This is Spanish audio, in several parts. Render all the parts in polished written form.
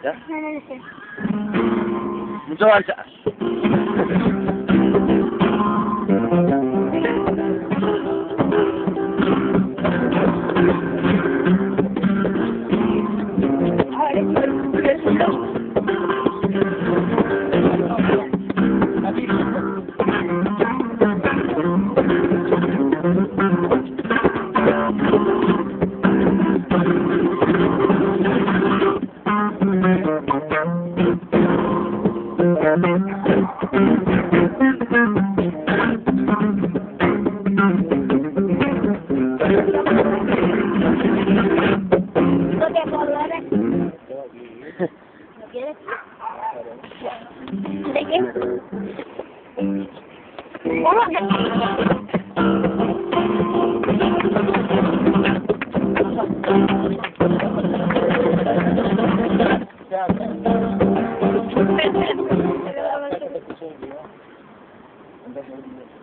¿Ya? Mucho alza. ¿Lo quieres? ¿De qué?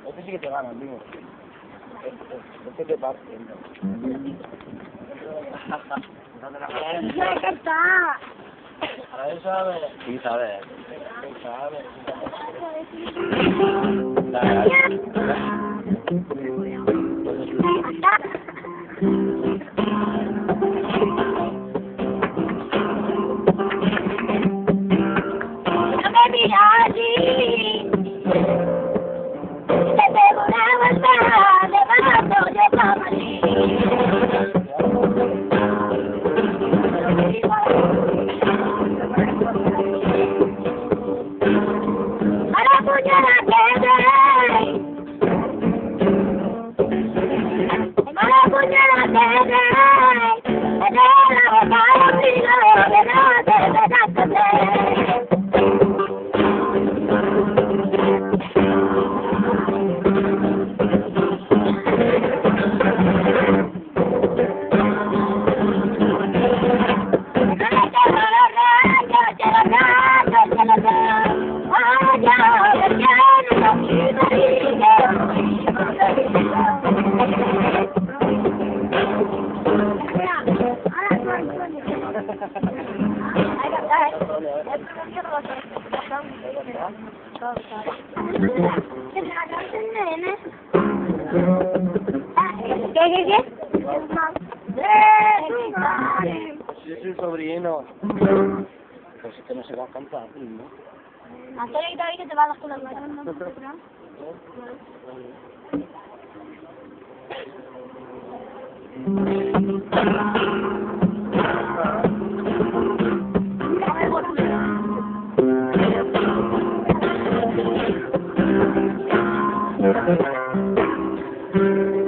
Este sí que te gana, amigo. Este te parte. Ya está. A ver, sabe. Sí, sabe. Sabe. No me mires así. Te pego una vuelta, te mato yo para allí. A la puñalada que doy. A la puñalada que doy. Te doy la boca al filo, que no te dejas ¿Qué? Yo soy sobrino. Pues es que no se va a cantar, ¿no? Antonio, y todavía que te va a las colas, ¿no?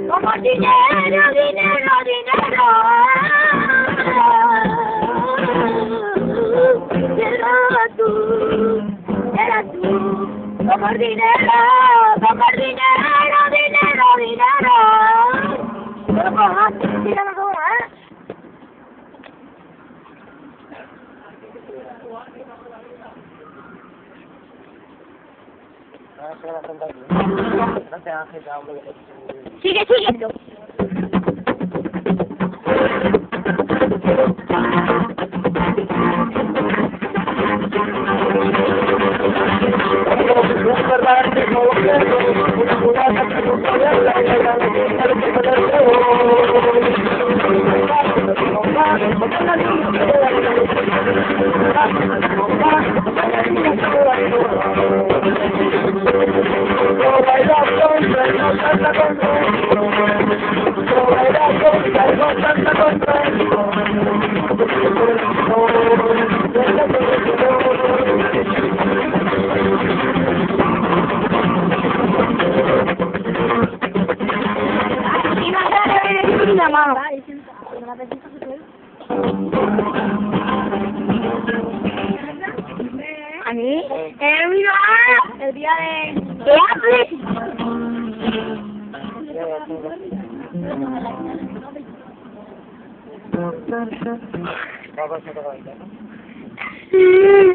Como dinero, dinero, dinero. Eras tú. Como dinero, dinero, dinero. Mira cómo es. Sigue siguiendo. ¿A mí? El día de hambre. Sí.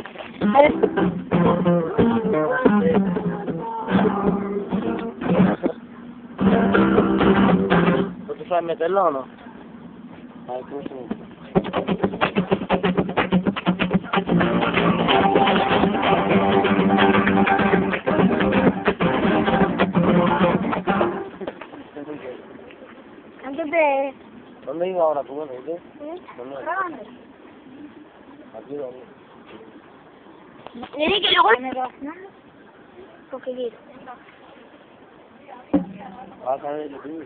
¿Sabes meterlo o no? A ver, ¿cómo se mete? Antes de... ¿Dónde iba ahora tú? ¿Dónde? ¿Dónde? ¿Dónde? Aquí, ¿dónde? Dile que luego... Porque quiero. Vas a ver el tuyo.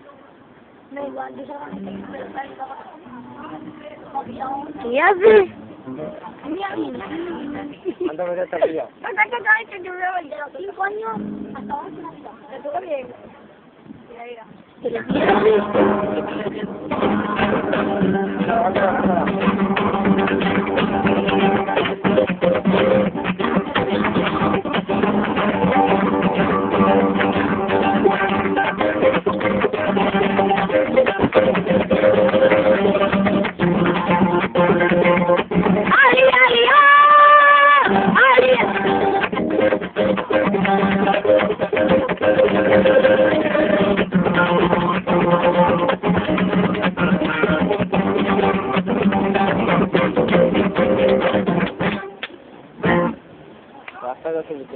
No, igual, yo ¿qué haces? Mándame esta tía. No sé qué tal que yo veo el de los 5 años hasta 11 años. Te tuve bien. Basta de hacer el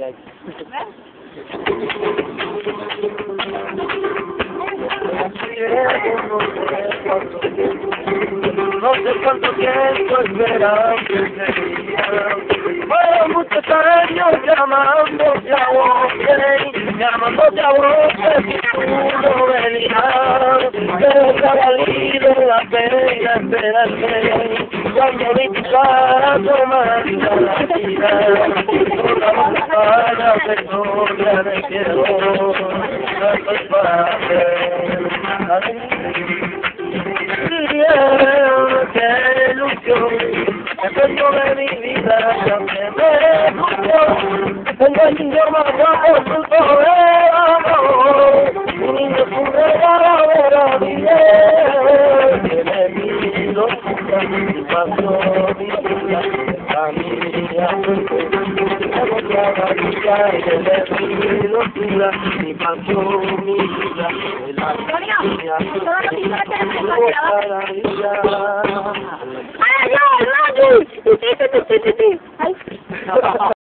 no sé cuánto tiempo esperando ese día. Fueron muchos años llamándote a vos, llamándote a vos, que tú no venías. Pero te ha valido la pena esperarte. Cuando vi tu cara tomando la vida, con la boca para perdona me quiero, no estoy para qué ilusión, el resto de mi vida también me gustó. Tengo el idioma bajo tu amor, mi niño es un regalo de la vida, que me pido mi pasión, mi vida, la mía, mi pasión, mi vida, la mía, ¡Ay, no, no!